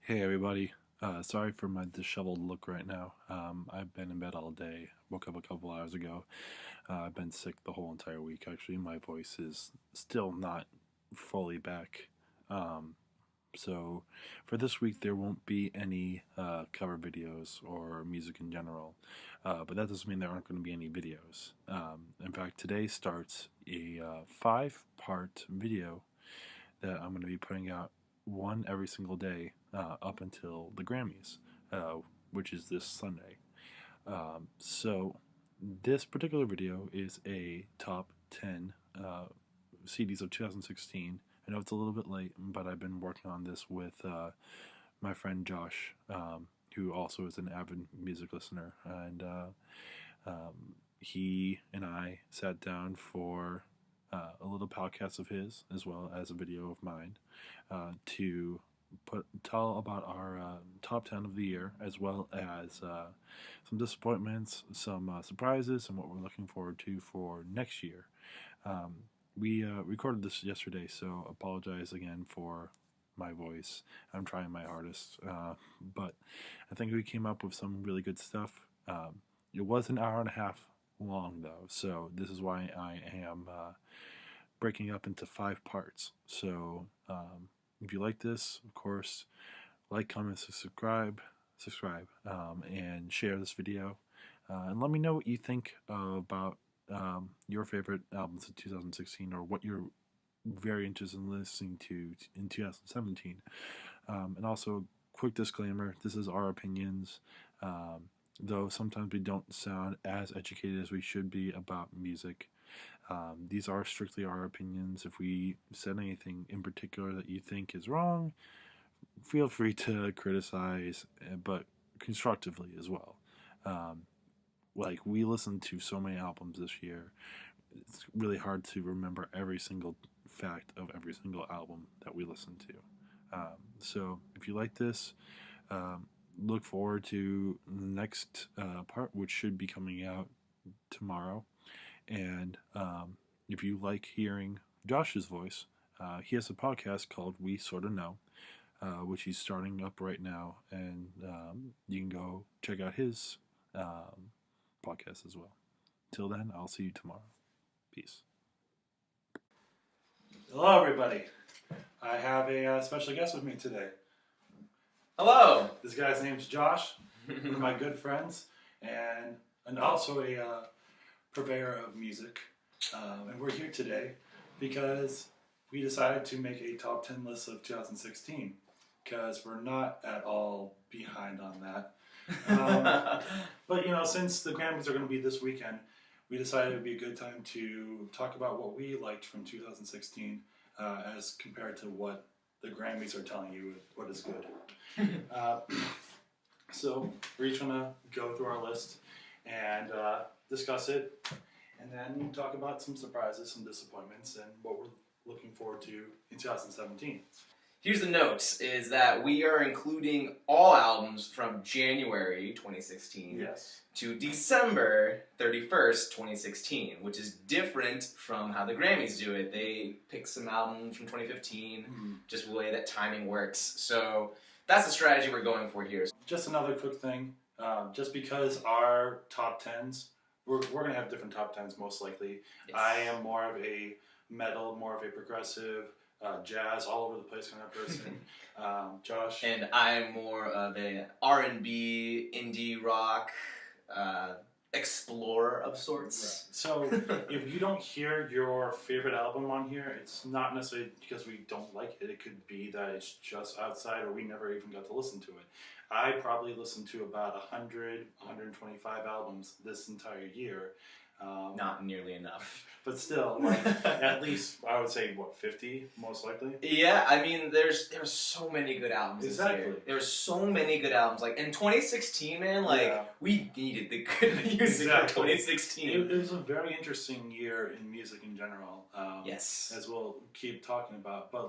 Hey everybody. Sorry for my disheveled look right now. I've been in bed all day. Woke up a couple hours ago. I've been sick the whole entire week. Actually, my voice is still not fully back. Um, so for this week, there won't be any cover videos or music in general. But that doesn't mean there aren't going to be any videos. In fact, today starts a 5-part video that I'm going to be putting out one every single day up until the Grammys, uh, which is this Sunday. So this particular video is a top 10 CDs of 2016. I know it's a little bit late, but I've been working on this with my friend Josh, who also is an avid music listener, and he and I sat down for a little podcast of his as well as a video of mine to tell about our top 10 of the year, as well as some disappointments, some surprises, and what we're looking forward to for next year. Um, we recorded this yesterday, so apologize again for my voice. I'm trying my hardest, but I think we came up with some really good stuff. It was an hour and a half long, though, so this is why I am breaking up into 5 parts. So if you like this, of course, like, comment, subscribe, and share this video. And let me know what you think about your favorite albums of 2016, or what you're very interested in listening to in 2017. And also, quick disclaimer: this is our opinions. Though sometimes we don't sound as educated as we should be about music. These are strictly our opinions. If we said anything in particular that you think is wrong, feel free to criticize, but constructively as well. Um, like, we listened to so many albums this year, it's really hard to remember every single fact of every single album that we listened to. So if you like this, look forward to the next part, which should be coming out tomorrow. And if you like hearing Josh's voice, he has a podcast called We Sorta Know, which he's starting up right now, and you can go check out his podcast as well. Till then, I'll see you tomorrow. Peace. Hello, everybody. I have a special guest with me today. Hello. This guy's name's Josh, one of my good friends, and also a purveyor of music. And we're here today because we decided to make a top 10 list of 2016, because we're not at all behind on that. But since the Grammys are going to be this weekend, we decided it would be a good time to talk about what we liked from 2016 as compared to what the Grammys are telling you what is good. So we're each going to go through our list and discuss it, and then talk about some surprises, some disappointments, and what we're looking forward to in 2017. Here's the notes, is that we are including all albums from January 2016 Yes. to December 31st, 2016, which is different from how the Grammys do it. They pick some albums from 2015, just the way that timing works. So that's the strategy we're going for here. Just another quick thing, just because our top 10s, we're going to have different top 10s most likely. Yes. I am more of a metal, more of a progressive, jazz, all over the place kind of person. Josh? And I'm more of a R&B, indie rock, explorer of sorts. Right. So if you don't hear your favorite album on here, it's not necessarily because we don't like it. It could be that it's just outside, or we never even got to listen to it. I probably listened to about 100, 125 albums this entire year. Not nearly enough. But still, at least, I would say, 50, most likely? Yeah, I mean, there's so many good albums Exactly. this year. There's so many good albums. Like, in 2016, man, we needed the good music for 2016. It was a very interesting year in music in general. Yes. As we'll keep talking about. But,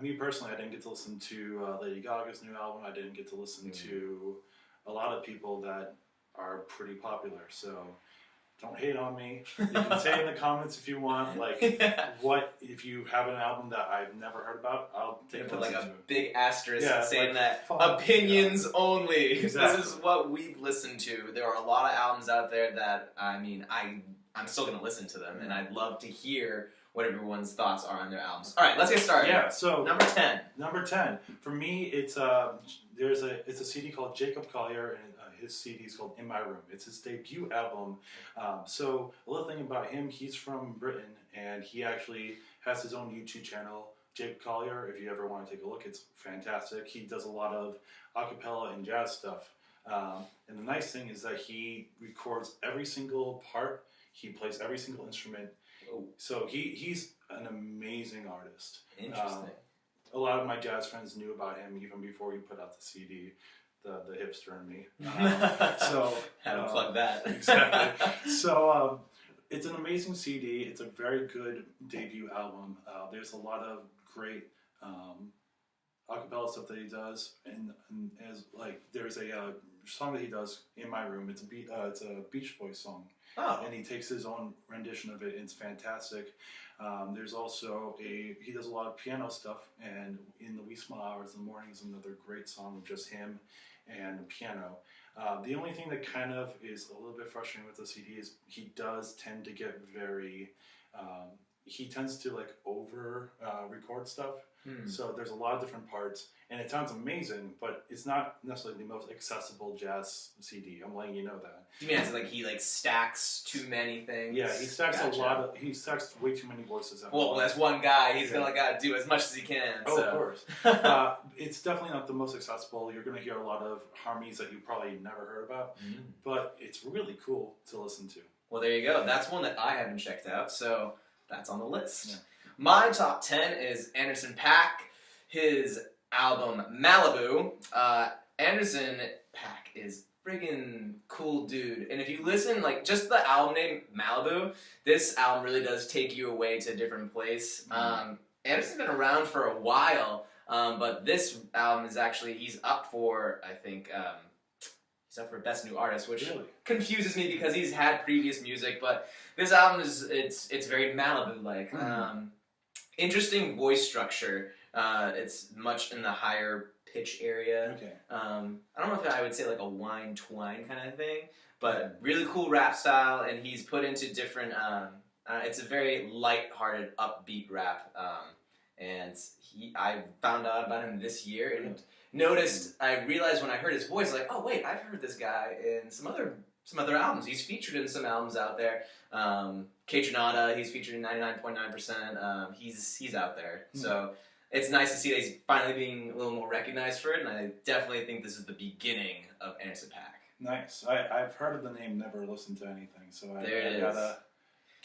me personally, I didn't get to listen to Lady Gaga's new album. I didn't get to listen to a lot of people that are pretty popular. So don't hate on me. You can say in the comments if you want, like, Yeah. what if you have an album that I've never heard about, I'll take a Put listen like to a it. big asterisk Yeah, saying like, that fuck, opinions only. Exactly. This is what we've listened to. There are a lot of albums out there that I'm still gonna listen to them, and I'd love to hear what everyone's thoughts are on their albums. All right, let's get started. Yeah, so number 10. Number 10 for me, it's it's a CD called Jacob Collier, and his CD is called In My Room. It's his debut album. So a little thing about him, he's from Britain, and he actually has his own YouTube channel, Jacob Collier. If you ever want to take a look, it's fantastic. He does a lot of acapella and jazz stuff. And the nice thing is that he records every single part. He plays every single instrument. Oh. So he's an amazing artist. Interesting. A lot of my jazz friends knew about him even before he put out the CD. The hipster in me. So had to plug that. Exactly. So it's an amazing CD. It's a very good debut album. There's a lot of great acapella stuff that he does, and as like there's a song that he does In My Room. It's a Beach Boys song. Oh. And he takes his own rendition of it, and it's fantastic. There's also he does a lot of piano stuff, and In the Wee Small Hours in the Morning is another great song of just him and the piano. The only thing that kind of is a little bit frustrating with the CD is he does tend to get very, he tends to like over record stuff. So there's a lot of different parts, and it sounds amazing, but it's not necessarily the most accessible jazz CD. I'm letting you know that. You mean it's like he like stacks too many things? Yeah, he stacks he stacks way too many voices at Well, once. that's one guy. He's gonna gotta do as much as he can. Oh, so. of course. It's definitely not the most accessible. You're gonna hear a lot of harmonies that you probably never heard about, but it's really cool to listen to. Well, there you go. That's one that I haven't checked out, so that's on the list. Yeah. My top 10 is Anderson .Paak, his album Malibu. Anderson .Paak is friggin' cool dude. And if you listen, like, just the album name, Malibu, this album really does take you away to a different place. Anderson's been around for a while, but this album is actually, he's up for, I think, he's up for Best New Artist, which Really confuses me because he's had previous music, but this album is, it's very Malibu-like. Interesting voice structure. It's much in the higher pitch area. Okay. I don't know if I would say like a whine twine kind of thing, but really cool rap style, and he's put into different. It's a very light-hearted, upbeat rap, and I found out about him this year and noticed. I realized when I heard his voice, like, oh wait, I've heard this guy in some other albums. He's featured in some albums out there. Kaytranada, he's featured in 99.9%. He's out there. So it's nice to see that he's finally being a little more recognized for it, and I definitely think this is the beginning of Anderson .Paak. Nice. I've heard of the name, never listened to anything, so I gotta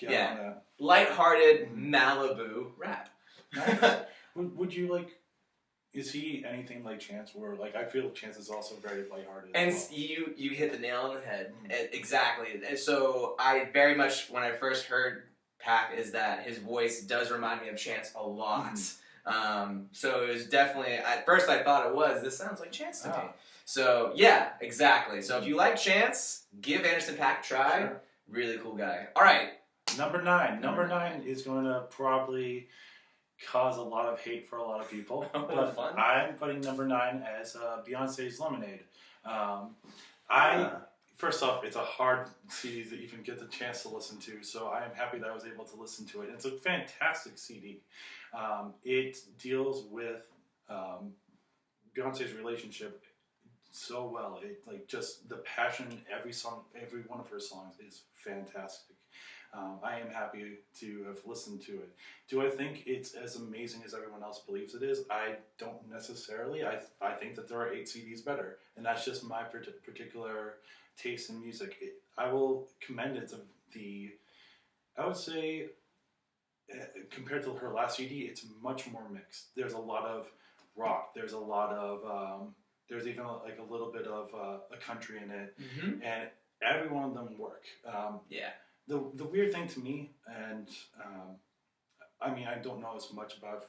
get on that. Lighthearted Malibu rap. Nice. Would you like? Is he anything like Chance? Where like I feel Chance is also very lighthearted. And you hit the nail on the head. Exactly. And so I very much, when I first heard Paak, is that his voice does remind me of Chance a lot. So it was definitely, at first I thought this sounds like Chance to me. So yeah, exactly. So if you like Chance, give Anderson .Paak a try. Sure. Really cool guy. All right. Number 9. Number 9 is going to probably cause a lot of hate for a lot of people. But fun. I'm putting number 9 as Beyonce's Lemonade. First off, it's a hard CD to even get the chance to listen to, so I am happy that I was able to listen to it. It's a fantastic CD. It deals with Beyonce's relationship so well. It like just the passion in every one of her songs is fantastic. I am happy to have listened to it. Do I think it's as amazing as everyone else believes it is? I don't necessarily. I think that there are 8 CDs better, and that's just my particular taste in music. I will commend it to I would say, compared to her last CD, it's much more mixed. There's a lot of rock. There's a lot of, there's even like a little bit of a country in it, and every one of them work. The weird thing to me, and I mean, I don't know as much about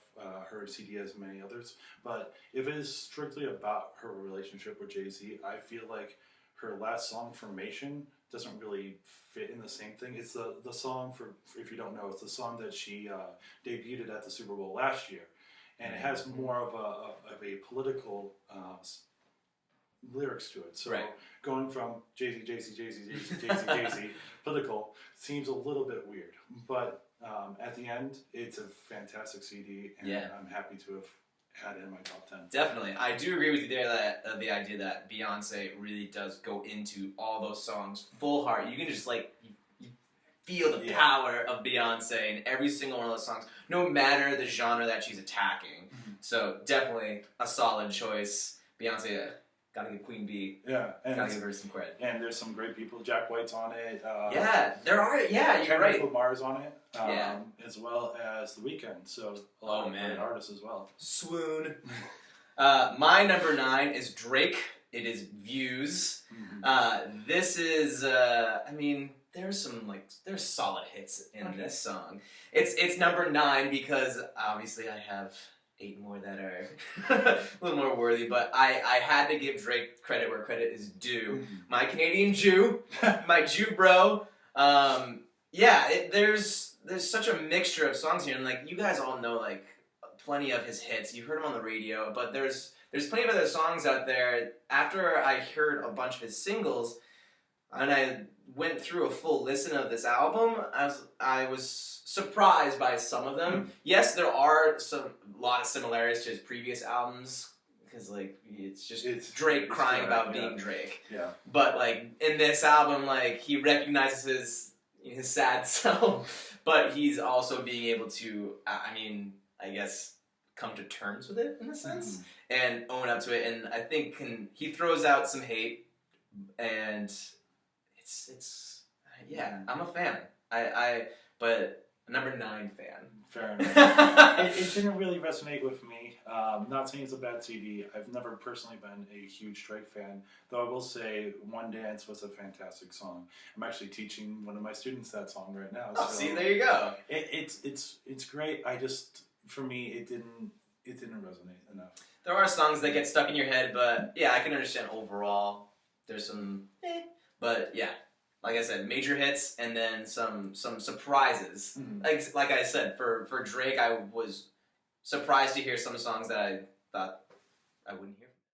her CD as many others, but if it is strictly about her relationship with Jay-Z, I feel like her last song, Formation, doesn't really fit in the same thing. It's the song for if you don't know, it's the song that she debuted at the Super Bowl last year, and it has more of a political lyrics to it. So going from Jay-Z, Jay-Z, Jay-Z, Jay-Z, Jay-Z, Jay-Z, political seems a little bit weird. But at the end, it's a fantastic CD, and I'm happy to have had it in my top 10. Definitely. I do agree with you there that the idea that Beyonce really does go into all those songs full heart. You can just you feel the power of Beyonce in every single one of those songs, no matter the genre that she's attacking. So definitely a solid choice. Beyonce, gotta give Queen Bee. Yeah, and gotta give her some credit. And there's some great people. Jack White's on it. There are. Yeah, you're right. Lamar's on it. As well as The Weeknd. So a lot of great artists as well. Swoon. My number 9 is Drake. It is Views. This is. There's solid hits in this song. It's number 9 because obviously I have 8 more that are a little more worthy, but I had to give Drake credit where credit is due. My Canadian Jew, my Jew bro. There's such a mixture of songs here, and you guys all know plenty of his hits. You heard him on the radio, but there's plenty of other songs out there. After I heard a bunch of his singles, and I went through a full listen of this album, I was surprised by some of them. Yes, there are a lot of similarities to his previous albums, because it's Drake crying about being Drake. Yeah. But in this album, he recognizes his sad self, but he's also being able to, I guess, come to terms with it in a sense and own up to it. And I think he throws out some hate, and I'm a fan. But a number 9 fan. Fair enough. It didn't really resonate with me. Not saying it's a bad CD. I've never personally been a huge Drake fan, though I will say One Dance was a fantastic song. I'm actually teaching one of my students that song right now. Oh, see, there you go. It's great. For me, it didn't resonate enough. There are songs that get stuck in your head, but I can understand overall. There's some, but like I said, major hits and then some surprises. Like I said, for Drake, I was surprised to hear some songs that I thought I wouldn't hear